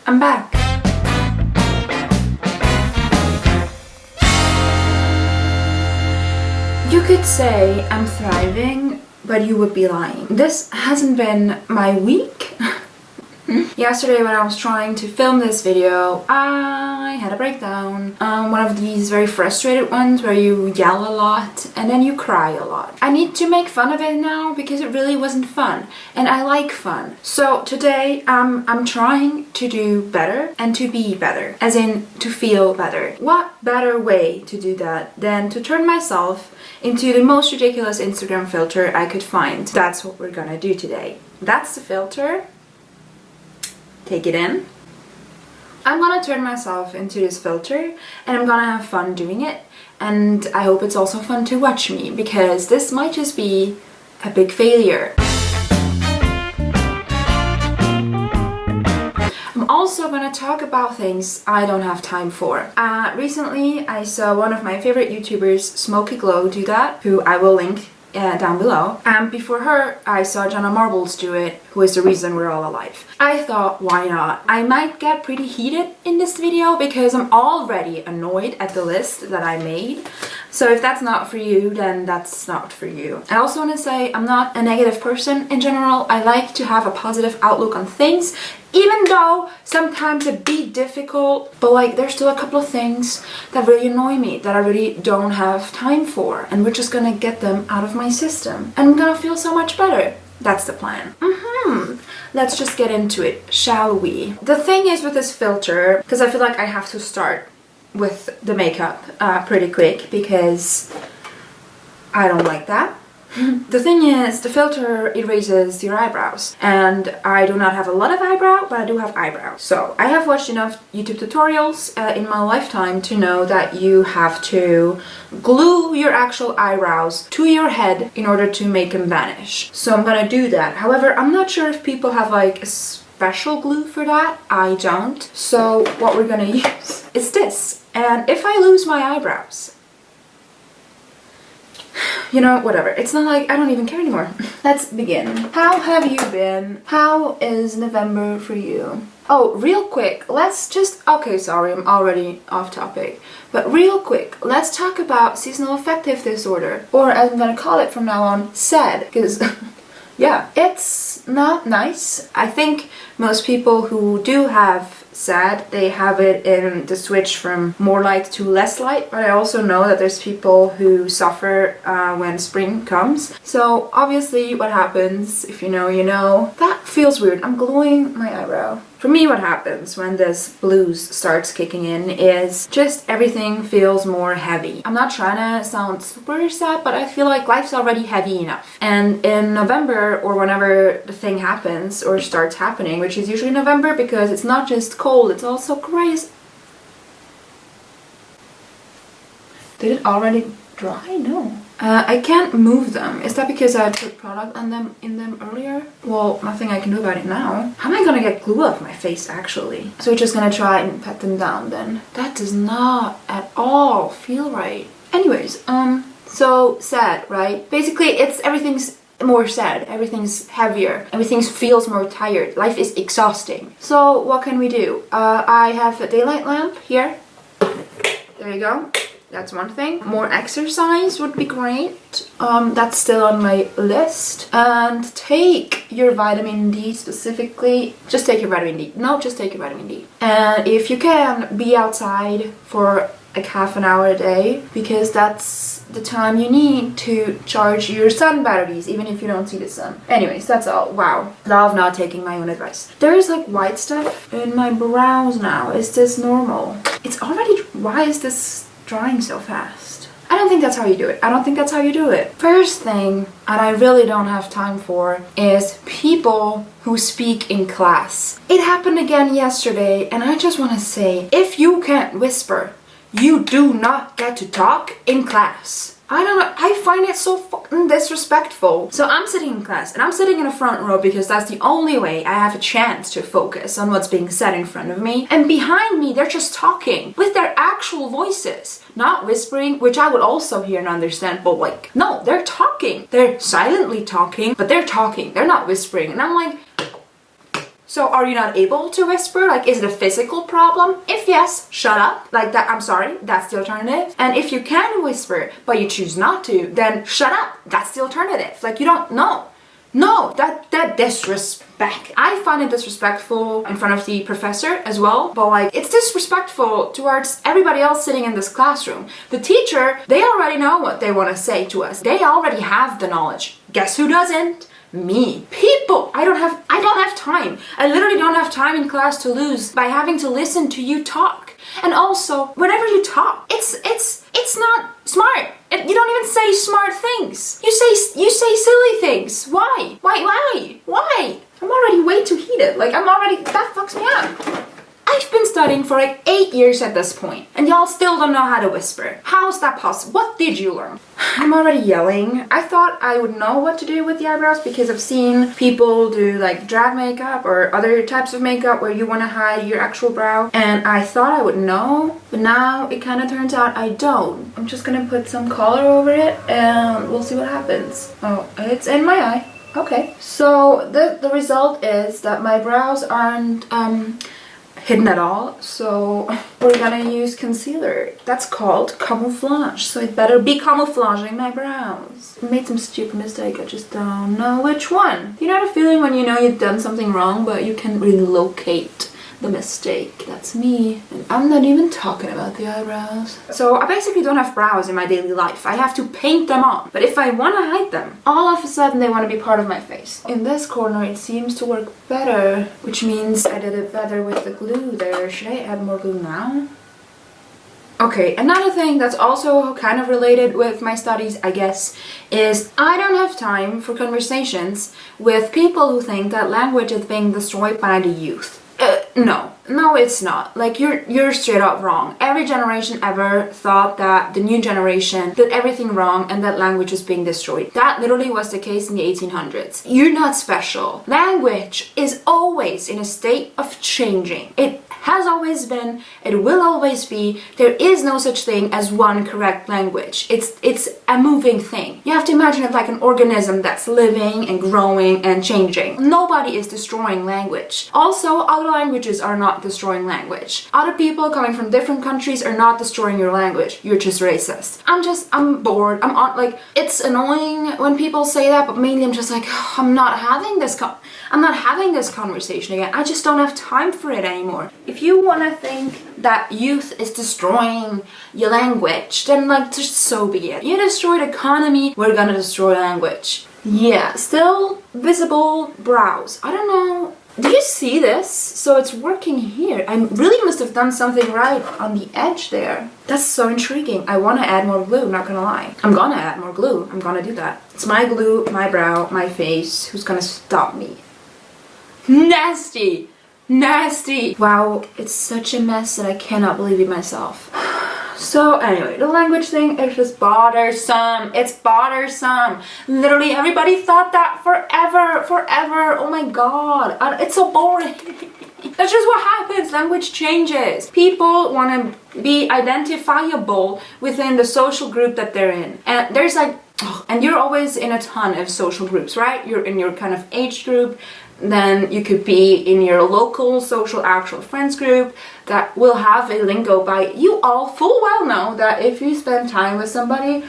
I'm back. You could say I'm thriving, but you would be lying. This hasn't been my week. Yesterday when I was trying to film this video, I had a breakdown. One of these very frustrated ones where you yell a lot and then you cry a lot. I need to make fun of it now because it really wasn't fun and I like fun. So today I'm trying to do better and to be better, as in to feel better. What better way to do that than to turn myself into the most ridiculous Instagram filter I could find. That's what we're gonna do today. That's the filter. Take it in. I'm gonna turn myself into this filter and I'm gonna have fun doing it, and I hope it's also fun to watch me because this might just be a big failure. I'm also gonna talk about things I don't have time for. Recently I saw one of my favorite YouTubers, Smokey do that, who I will link down below. And before her, I saw Jenna Marbles do it, who is the reason we're all alive. I thought, why not? I might get pretty heated in this video because I'm already annoyed at the list that I made. So if that's not for you, then that's not for you. I also want to say I'm not a negative person in general. I like to have a positive outlook on things, even though sometimes it be difficult, but like there's still a couple of things that really annoy me that I really don't have time for, and we're just gonna get them out of my system and I'm gonna feel so much better. That's the plan. Let's just get into it, shall we? The thing is with this filter, because I feel like I have to start with the makeup pretty quick because I don't like that. The thing is, the filter erases your eyebrows, and I do not have a lot of eyebrow, but I do have eyebrows. So I have watched enough YouTube tutorials in my lifetime to know that you have to glue your actual eyebrows to your head in order to make them vanish. So I'm gonna do that. However, I'm not sure if people have like a special glue for that. I don't. So what we're gonna use is this. And if I lose my eyebrows, you know, whatever. It's not like I don't even care anymore. Let's begin. How have you been? How is November for you? Oh, real quick, let's just... Okay, sorry, I'm already off topic. But real quick, let's talk about seasonal affective disorder. Or as I'm gonna call it from now on, SAD. Because, yeah, it's not nice. I think most people who do have SAD, they have it in the switch from more light to less light, but I also know that there's people who suffer when spring comes. So obviously what happens, if you know, you know. That feels weird. I'm gluing my eyebrow. For me, what happens when this blues starts kicking in is just everything feels more heavy. I'm not trying to sound super sad, but I feel like life's already heavy enough. And in November, or whenever the thing happens or starts happening, which is usually November because it's not just cold, it's also crazy. Did it already dry? No. I can't move them. Is that because I put product on them in them earlier? Well, nothing I can do about it now. How am I gonna get glue off my face actually? So we're just gonna try and pat them down then. That does not at all feel right. Anyways, so sad, right? Basically it's everything's more sad, everything's heavier, everything feels more tired, life is exhausting. So what can we do? I have a daylight lamp here. There you go. That's one thing. More exercise would be great. That's still on my list. And take your vitamin D specifically. Just take your vitamin D. No, just take your vitamin D. And if you can, be outside for like half an hour a day, because that's the time you need to charge your sun batteries, even if you don't see the sun. Anyways, that's all. Wow. Love not taking my own advice. There is like white stuff in my brows now. Is this normal? It's already... Why is this drying so fast? I don't think that's how you do it. I don't think that's how you do it. First thing, and I really don't have time for, is people who speak in class. It happened again yesterday, and I just want to say, if you can't whisper, you do not get to talk in class. I don't know, I find it so fucking disrespectful. So I'm sitting in class, and I'm sitting in the front row because that's the only way I have a chance to focus on what's being said in front of me. And behind me, they're just talking with their actual voices, not whispering, which I would also hear and understand, but like, no, they're talking. They're silently talking, but they're talking. They're not whispering. And I'm like, So are you not able to whisper? Like, is it a physical problem? If yes, shut up. Like that, I'm sorry, that's the alternative. And if you can whisper, but you choose not to, then shut up. That's the alternative. Like, you don't know. No, that disrespect. I find it disrespectful in front of the professor as well, but like, it's disrespectful towards everybody else sitting in this classroom. The teacher, they already know what they want to say to us. They already have the knowledge. Guess who doesn't? Me. People, I don't have time. I literally don't have time in class to lose by having to listen to you talk. And also, whenever you talk, it's not smart. You don't even say smart things. You say silly things. Why? I'm already way too heated. Like, that fucks me up. I've been studying for like 8 years at this point, and y'all still don't know how to whisper. How is that possible? What did you learn? I'm already yelling. I thought I would know what to do with the eyebrows because I've seen people do like drag makeup or other types of makeup where you want to hide your actual brow, and I thought I would know, but now it kind of turns out I don't. I'm just gonna put some color over it and we'll see what happens. Oh, it's in my eye. Okay. So the result is that my brows aren't hidden at all, so we're gonna use concealer. That's called camouflage, so it better be camouflaging my brows. I made some stupid mistake, I just don't know which one. You know the feeling when you know you've done something wrong but you can really locate the mistake? That's me. And I'm not even talking about the eyebrows. So I basically don't have brows in my daily life. I have to paint them on. But if I want to hide them, all of a sudden they want to be part of my face. In this corner it seems to work better, which means I did it better with the glue there. Should I add more glue now? Okay, another thing that's also kind of related with my studies, I guess, is I don't have time for conversations with people who think that language is being destroyed by the youth. No, it's not. Like, you're straight up wrong. Every generation ever thought that the new generation did everything wrong and that language was being destroyed. That literally was the case in the 1800s. You're not special. Language is always in a state of changing. It has always been, it will always be. There is no such thing as one correct language. It's a moving thing. You have to imagine it like an organism that's living and growing and changing. Nobody is destroying language. Also, other languages are not destroying language. Other people coming from different countries are not destroying your language. You're just racist. I'm bored. It's annoying when people say that, but mainly I'm just like, oh, I'm not having this conversation again. I just don't have time for it anymore. If you want to think that youth is destroying your language, then like, just so be it. You destroyed economy, we're gonna destroy language. Yeah, still visible brows. I don't know. Do you see this? So it's working here. I really must have done something right on the edge there. That's so intriguing. I want to add more glue, not gonna lie. I'm gonna add more glue. I'm gonna do that. It's my glue, my brow, my face. Who's gonna stop me? Nasty! Nasty! Wow, it's such a mess that I cannot believe it myself. So anyway, the language thing is just bothersome. It's bothersome. Literally everybody thought that forever. Oh my god. It's so boring. That's just what happens. Language changes. People want to be identifiable within the social group that they're in. And there's like, and you're always in a ton of social groups, right? You're in your kind of age group. Then you could be in your local social actual friends group that will have a lingo by you all full well know that if you spend time with somebody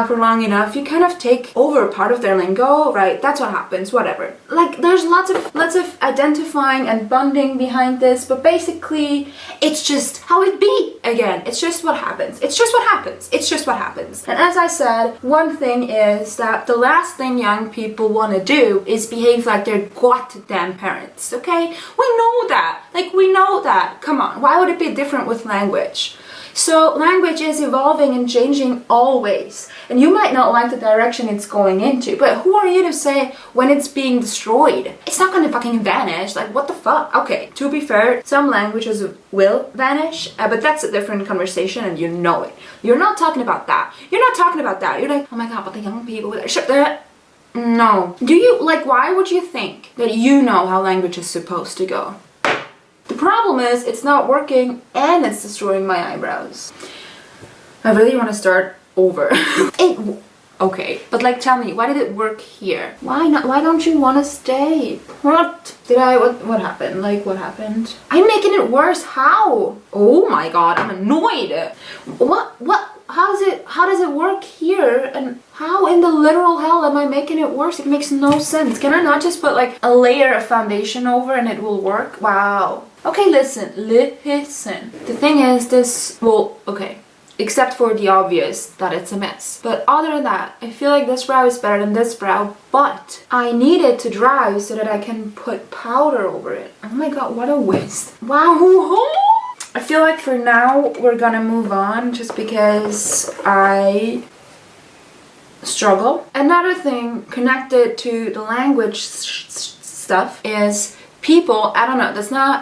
for long enough, you kind of take over part of their lingo, right? That's what happens, whatever. Like, there's lots of identifying and bonding behind this, but basically it's just how it be. Again, it's just what happens. It's just what happens. It's just what happens. And as I said, one thing is that the last thing young people want to do is behave like their goddamn parents, okay? We know that. Like, we know that. Come on. Why would it be different with language? So language is evolving and changing always, and you might not like the direction it's going into, but who are you to say when it's being destroyed? It's not gonna fucking vanish. Like, what the fuck? Okay, to be fair, some languages will vanish, but that's a different conversation and you know it. You're not talking about that. You're not talking about that. You're like, oh my god, but the young people, shut that. No. Do you, like, why would you think that you know how language is supposed to go? The problem is, it's not working and it's destroying my eyebrows. I really want to start over. okay. But like, tell me, why did it work here? Why not? Why don't you want to stay? What? What happened? Like, what happened? I'm making it worse. How? Oh my god, I'm annoyed. What? How does it work here? And how in the literal hell am I making it worse? It makes no sense. Can I not just put like a layer of foundation over and it will work? Wow. Okay, listen. The thing is this, well, okay. Except for the obvious that it's a mess. But other than that, I feel like this brow is better than this brow, but I need it to dry so that I can put powder over it. Oh my god, what a waste. Wow. I feel like for now we're gonna move on just because I struggle. Another thing connected to the language stuff is people, I don't know,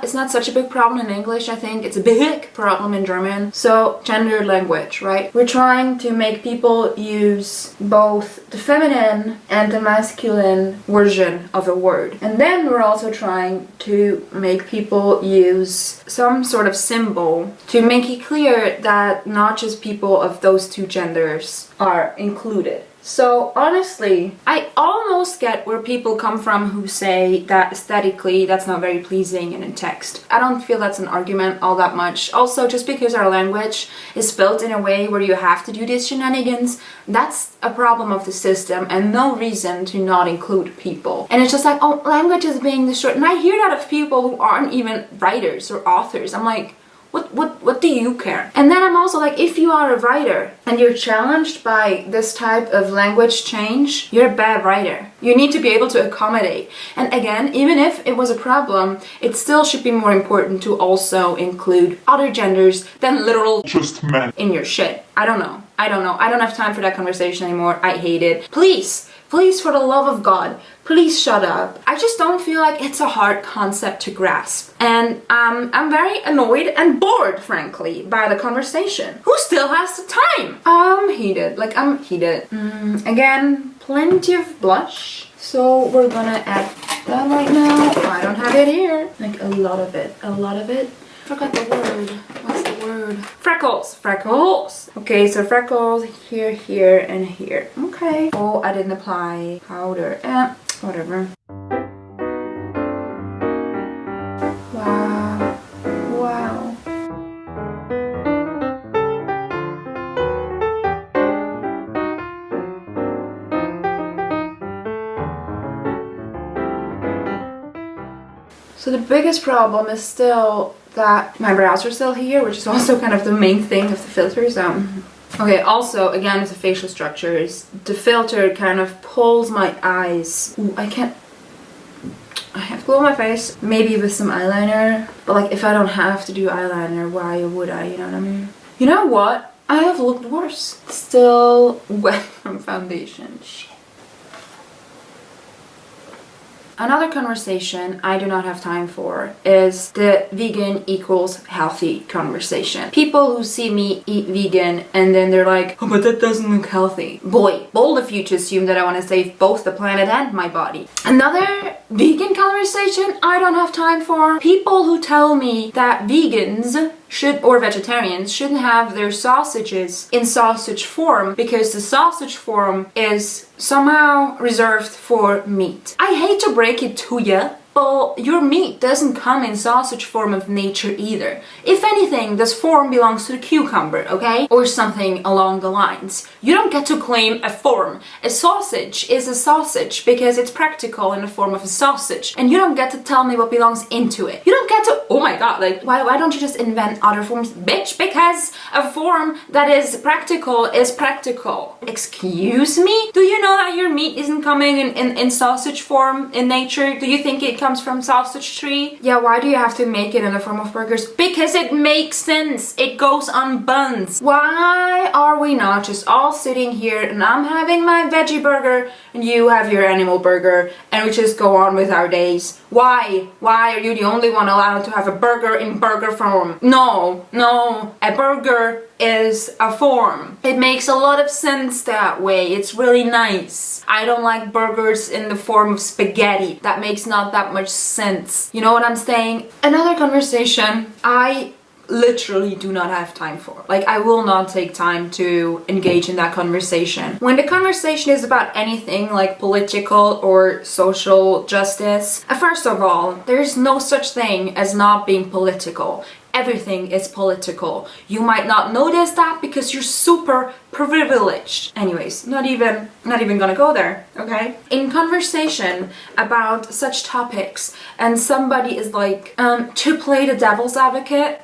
it's not such a big problem in English. I think it's a big problem in German. So gendered language, right? We're trying to make people use both the feminine and the masculine version of a word. And then we're also trying to make people use some sort of symbol to make it clear that not just people of those two genders are included. So honestly, I almost get where people come from who say that aesthetically that's not very pleasing and in text. I don't feel that's an argument all that much. Also, just because our language is built in a way where you have to do these shenanigans, that's a problem of the system and no reason to not include people. And it's just like, oh, language is being destroyed. And I hear that of people who aren't even writers or authors. I'm like, what do you care? And then I'm also like, if you are a writer and you're challenged by this type of language change, you're a bad writer. You need to be able to accommodate. And again, even if it was a problem, it still should be more important to also include other genders than literal just men in your shit. I don't know. I don't have time for that conversation anymore. I hate it. Please, for the love of God, please shut up. I just don't feel like it's a hard concept to grasp. And I'm very annoyed and bored, frankly, by the conversation. Who still has the time? I'm heated. Again, plenty of blush. So we're gonna add that right now. I don't have it here. Like a lot of it. Forgot the word. What's the word? Freckles. Okay, so freckles here, and here. Okay. Oh, I didn't apply powder. Whatever. Wow. So the biggest problem is still that my brows are still here, which is also kind of the main thing of the filters. Okay, also, again, with the facial structures, the filter kind of pulls my eyes. Ooh, I have glue on my face, maybe with some eyeliner, but like if I don't have to do eyeliner, why would I, you know what I mean? You know what? I have looked worse. Still wet from foundation. Shit. Another conversation I do not have time for is the vegan equals healthy conversation. People who see me eat vegan and then they're like, oh, but that doesn't look healthy. Boy, bold of you to assume that I want to save both the planet and my body. Another vegan conversation I don't have time for. People who tell me that vegans or vegetarians shouldn't have their sausages in sausage form because the sausage form is somehow reserved for meat. I hate to break it to you, but your meat doesn't come in sausage form of nature either. If anything, this form belongs to the cucumber, okay? Or something along the lines. You don't get to claim a form. A sausage is a sausage because it's practical in the form of a sausage. And you don't get to tell me what belongs into it. You don't get to, oh my god, like, why don't you just invent other forms? Bitch, because a form that is practical is practical. Excuse me? Do you know that your meat isn't coming in sausage form in nature? Do you think it comes from sausage tree? Yeah, why do you have to make it in the form of burgers? Because it makes sense. It goes on buns. Why are we not just all sitting here and I'm having my veggie burger and you have your animal burger and we just go on with our days? Why are you the only one allowed to have a burger in burger form? No, a burger is a form. It makes a lot of sense that way. It's really nice. I don't like burgers in the form of spaghetti. That makes not that much sense. You know what I'm saying? Another conversation I literally do not have time for. Like, I will not take time to engage in that conversation. When the conversation is about anything like political or social justice, first of all, there's no such thing as not being political. Everything is political. You might not notice that because you're super privileged. Anyways, not even gonna go there, okay? In conversation about such topics and somebody is like, to play the devil's advocate,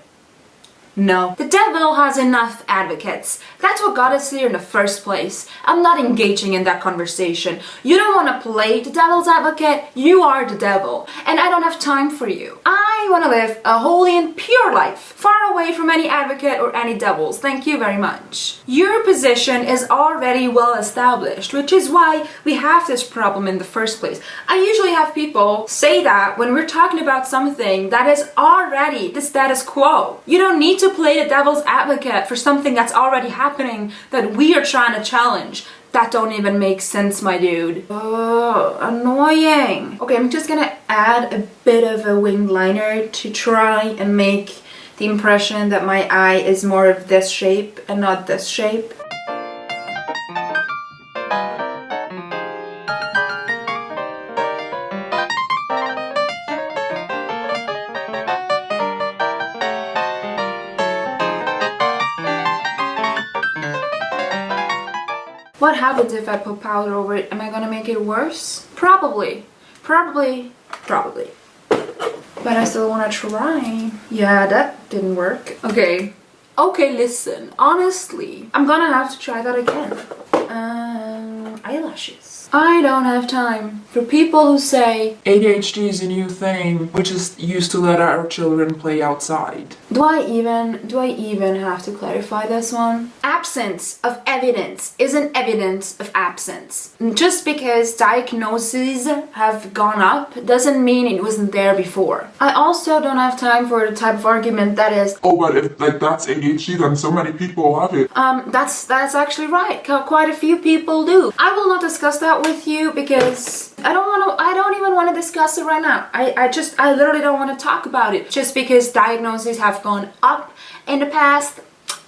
no. The devil has enough advocates. That's what got us here in the first place. I'm not engaging in that conversation. You don't want to play the devil's advocate, you are the devil. And I don't have time for you. I want to live a holy and pure life, far away from any advocate or any devils. Thank you very much. Your position is already well established, which is why we have this problem in the first place. I usually have people say that when we're talking about something that is already the status quo. You don't need to play the devil's advocate for something that's already happening that we are trying to challenge. That don't even make sense, my dude. Oh, annoying. Okay, I'm just gonna add a bit of a winged liner to try and make the impression that my eye is more of this shape and not this shape. What happens if I put powder over it? Am I gonna make it worse? Probably. Probably. But I still wanna try. Yeah, that didn't work. Okay, listen. Honestly, I'm gonna have to try that again. Eyelashes. I don't have time for people who say ADHD is a new thing. We just used to let our children play outside. Do I even have to clarify this one? Absence of evidence isn't evidence of absence. Just because diagnoses have gone up doesn't mean it wasn't there before. I also don't have time for the type of argument that is, oh, but if that's ADHD, then so many people have it. That's actually right. Quite a few people do. I will not discuss that with you because I don't even want to discuss it right now. I literally don't want to talk about it. Just because diagnoses have gone up in the past,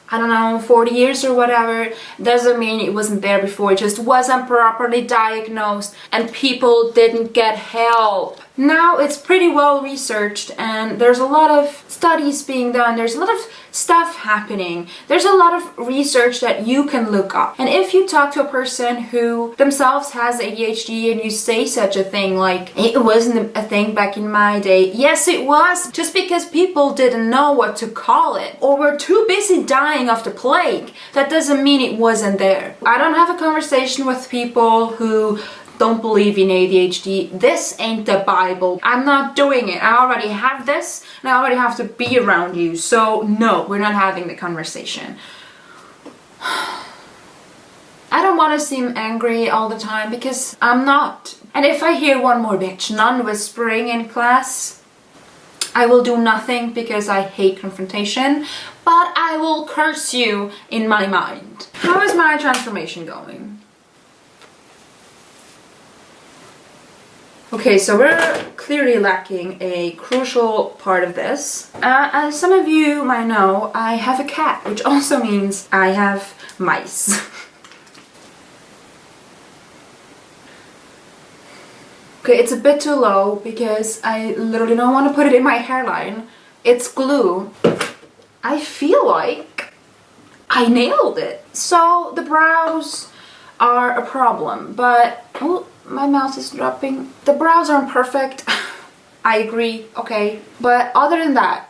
I don't know, 40 years or whatever, doesn't mean it wasn't there before. It just wasn't properly diagnosed and people didn't get help. Now it's pretty well researched and there's a lot of studies being done. There's a lot of stuff happening. There's a lot of research that you can look up. And if you talk to a person who themselves has ADHD and you say such a thing like, it wasn't a thing back in my day. Yes, it was. Just because people didn't know what to call it or were too busy dying of the plague, that doesn't mean it wasn't there. I don't have a conversation with people who don't believe in ADHD. This ain't the Bible. I'm not doing it. I already have this and I already have to be around you. So no, we're not having the conversation. I don't want to seem angry all the time because I'm not. And if I hear one more bitch nun whispering in class, I will do nothing because I hate confrontation, but I will curse you in my mind. How is my transformation going? Okay, so we're clearly lacking a crucial part of this. As some of you might know, I have a cat, which also means I have mice. Okay, it's a bit too low because I literally don't want to put it in my hairline. It's glue. I feel like I nailed it. So the brows are a problem, but oh, my mouse is dropping. The brows aren't perfect. I agree, okay. But other than that,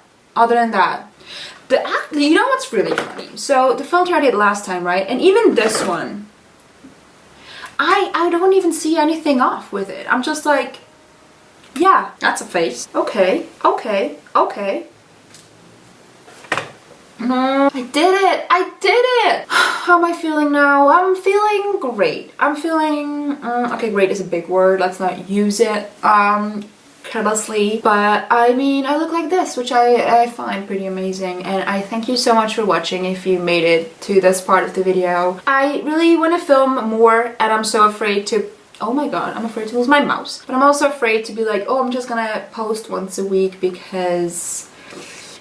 you know what's really funny? So the filter I did last time, right? And even this one, I don't even see anything off with it. I'm just like, yeah, that's a face. Okay. No, I did it! How am I feeling now? I'm feeling great. I'm feeling, okay, great is a big word, let's not use it carelessly, but I mean, I look like this, which I find pretty amazing, and I thank you so much for watching if you made it to this part of the video. I really want to film more, and I'm so afraid to, oh my god, I'm afraid to lose my mouse, but I'm also afraid to be like, oh, I'm just gonna post once a week because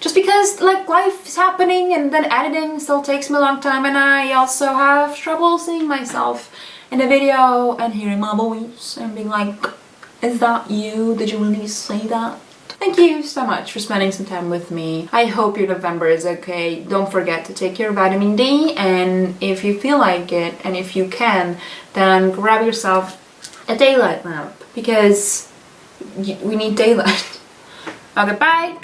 Just because like life is happening and then editing still takes me a long time, and I also have trouble seeing myself in the video and hearing my voice and being like, is that you? Did you really say that? Thank you so much for spending some time with me. I hope your November is okay. Don't forget to take your vitamin D, and if you feel like it and if you can, then grab yourself a daylight lamp because we need daylight. Okay, bye!